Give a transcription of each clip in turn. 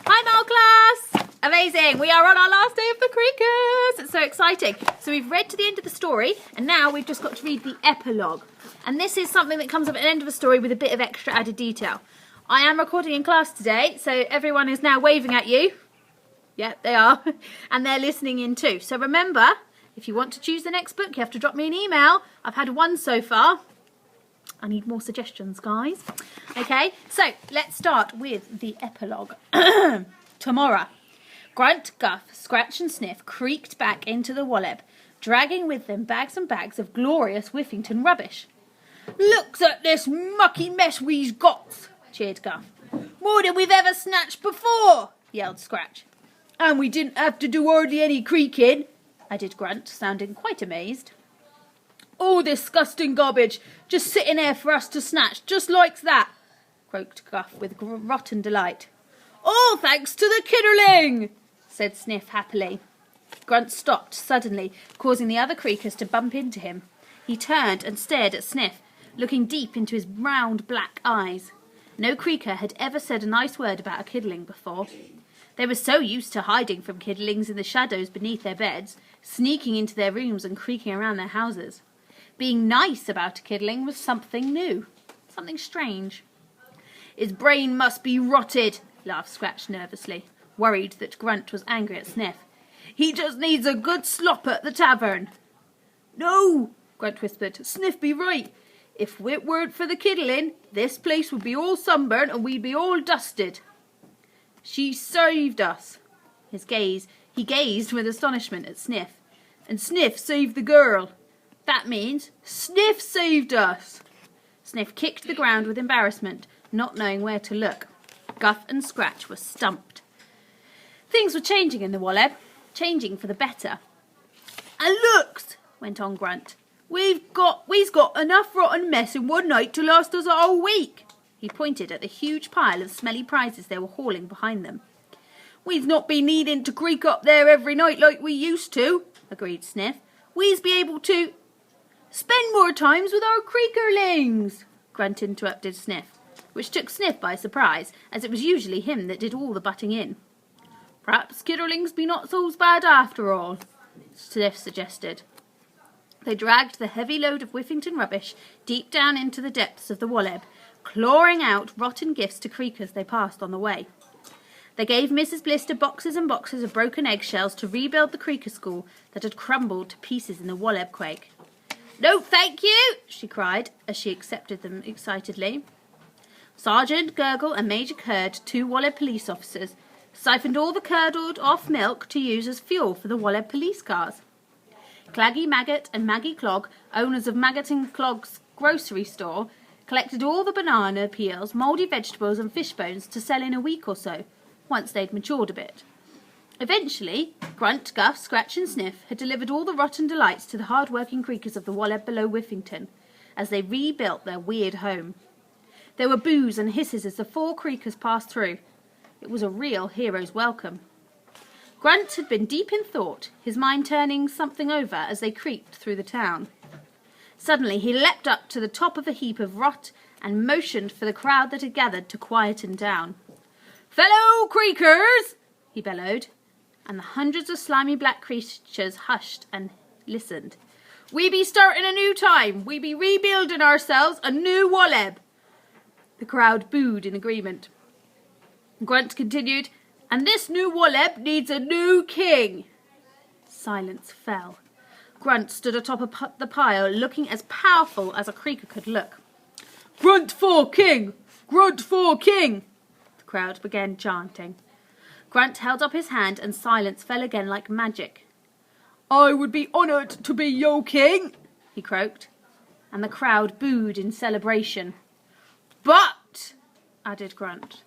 Hi, Mal class! Amazing! We are on our last day of the Creakers! It's so exciting. So we've read to the end of the story, and now we've just got to read the epilogue. And this is something that comes up at the end of a story with a bit of extra added detail. I am recording in class today, so everyone is now waving at you. Yeah, they are. And they're listening in too. So remember, if you want to choose the next book, you have to drop me an email. I've had one so far. I need more suggestions, guys. Okay, so let's start with the epilogue. Tomorrow, Grunt, Guff, Scratch and Sniff creaked back into the Walleb, dragging with them bags and bags of glorious Whiffington rubbish. "Looks at this mucky mess we've got," cheered Guff. "More than we've ever snatched before," yelled Scratch. "And we didn't have to do hardly any creaking," added Grunt, sounding quite amazed. "All disgusting garbage, just sitting there for us to snatch, just like that," croaked Guff with rotten delight. "All thanks to the kidderling," said Sniff happily. Grunt stopped suddenly, causing the other Creakers to bump into him. He turned and stared at Sniff, looking deep into his round black eyes. No Creaker had ever said a nice word about a kidderling before. They were so used to hiding from kidderlings in the shadows beneath their beds, sneaking into their rooms and creaking around their houses. Being nice about a kidderling was something new, something strange. "His brain must be rotted," laughed Scratch nervously, worried that Grunt was angry at Sniff. "He just needs a good slop at the tavern." "No," Grunt whispered, "Sniff be right. If it weren't for the kidderling, this place would be all sunburnt and we'd be all dusted. She saved us." He gazed with astonishment at Sniff. "And Sniff saved the girl. That means Sniff saved us." Sniff kicked the ground with embarrassment, not knowing where to look. Guff and Scratch were stumped. Things were changing in the Walleb, changing for the better. "And looks," went on Grunt, we've got enough rotten mess in one night to last us a whole week." He pointed at the huge pile of smelly prizes they were hauling behind them. "We've not been needing to creak up there every night like we used to," agreed Sniff. "We's be able to spend more times with our Creakerlings," Grunt interrupted Sniff, which took Sniff by surprise, as it was usually him that did all the butting in. "Perhaps kidderlings be not so bad after all," Sniff suggested. They dragged the heavy load of Whiffington rubbish deep down into the depths of the Walleb, clawing out rotten gifts to Creakers they passed on the way. They gave Mrs. Blister boxes and boxes of broken eggshells to rebuild the Creaker school that had crumbled to pieces in the Walleb quake. "No, thank you," she cried, as she accepted them excitedly. Sergeant Gurgle and Major Curd, 2 Walleb police officers, siphoned all the curdled-off milk to use as fuel for the Walleb police cars. Claggy Maggot and Maggie Clog, owners of Maggot and Clog's grocery store, collected all the banana peels, mouldy vegetables and fish bones to sell in a week or so, once they'd matured a bit. Eventually, Grunt, Guff, Scratch and Sniff had delivered all the rotten delights to the hard-working Creakers of the Walleb below Whiffington, as they rebuilt their weird home. There were boos and hisses as the 4 Creakers passed through. It was a real hero's welcome. Grunt had been deep in thought, his mind turning something over as they creaked through the town. Suddenly he leapt up to the top of a heap of rot and motioned for the crowd that had gathered to quieten down. "Fellow Creakers!" he bellowed, and the hundreds of slimy black creatures hushed and listened. "We be starting a new time. We be rebuilding ourselves a new Walleb." The crowd booed in agreement. Grunt continued, "And this new Walleb needs a new king." Silence fell. Grunt stood atop of the pile, looking as powerful as a Creaker could look. "Grunt for king! Grunt for king!" the crowd began chanting. Grunt held up his hand and silence fell again like magic. "I would be honoured to be your king," he croaked, and the crowd booed in celebration. "But," added Grunt.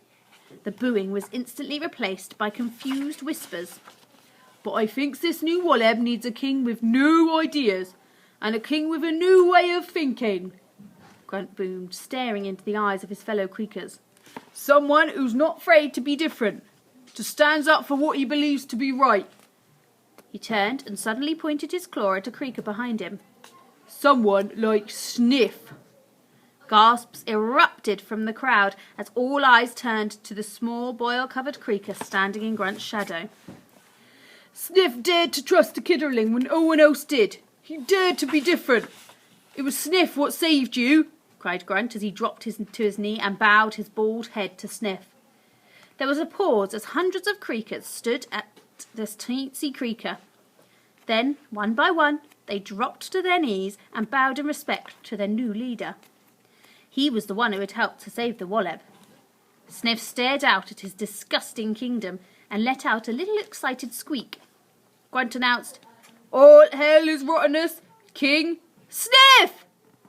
The booing was instantly replaced by confused whispers. "But I thinks this new Walleb needs a king with new ideas, and a king with a new way of thinking," Grunt boomed, staring into the eyes of his fellow Creakers. "Someone who's not afraid to be different, just stands up for what he believes to be right." He turned and suddenly pointed his claw at a Creaker behind him. "Someone like Sniff." Gasps erupted erupted from the crowd as all eyes turned to the small boil-covered creaker standing in Grunt's shadow. Sniff dared to trust the kidderling when no one else did. He dared to be different. It was Sniff what saved you, cried Grunt as he dropped to his knee and bowed his bald head to Sniff. There was a pause as hundreds of creakers stood at this teensy creaker. Then, one by one, they dropped to their knees and bowed in respect to their new leader. He was the one who had helped to save the Walleb. Sniff stared out at his disgusting kingdom and let out a little excited squeak. Grunt announced, "All hell is rottenness, King Sniff!"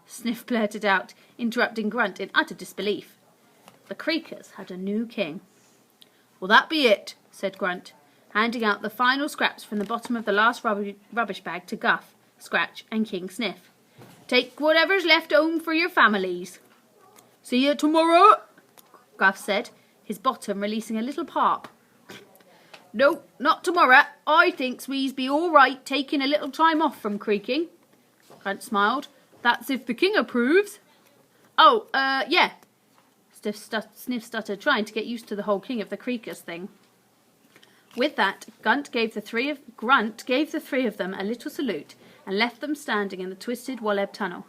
Sniff blurted out, interrupting Grunt in utter disbelief. The creakers had a new king. "Will that be it?" said Grunt, handing out the final scraps from the bottom of the last rubbish bag to Guff, Scratch and King Sniff. "Take whatever's left home for your families." "See you tomorrow," Guff said, his bottom releasing a little pop. "No, not tomorrow. I thinks we's be all right taking a little time off from creaking." Grunt smiled. "That's if the king approves." "Oh, yeah." Sniff stuttered, trying to get used to the whole King of the Creakers thing. With that, Grunt gave the three of them a little salute and left them standing in the twisted Walleb tunnel.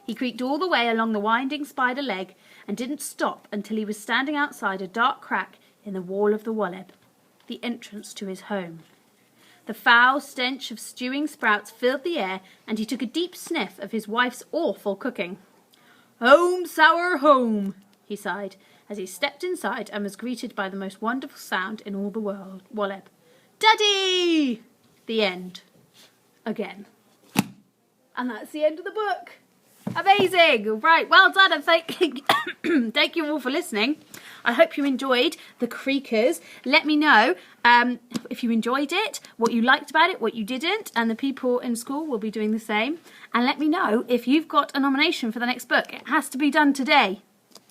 He creaked all the way along the winding spider leg and didn't stop until he was standing outside a dark crack in the wall of the Walleb, the entrance to his home. The foul stench of stewing sprouts filled the air, and he took a deep sniff of his wife's awful cooking. "Home, sour home," he sighed, as he stepped inside and was greeted by the most wonderful sound in all the world, Walleb. "Daddy!" The end. Again. And that's the end of the book. Amazing! Right, well done, and thank you all for listening. I hope you enjoyed The Creakers. Let me know if you enjoyed it, what you liked about it, what you didn't, and the people in school will be doing the same. And let me know if you've got a nomination for the next book. It has to be done today.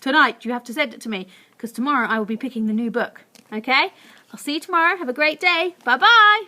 Tonight, you have to send it to me, because tomorrow I will be picking the new book. Okay? I'll see you tomorrow. Have a great day. Bye-bye!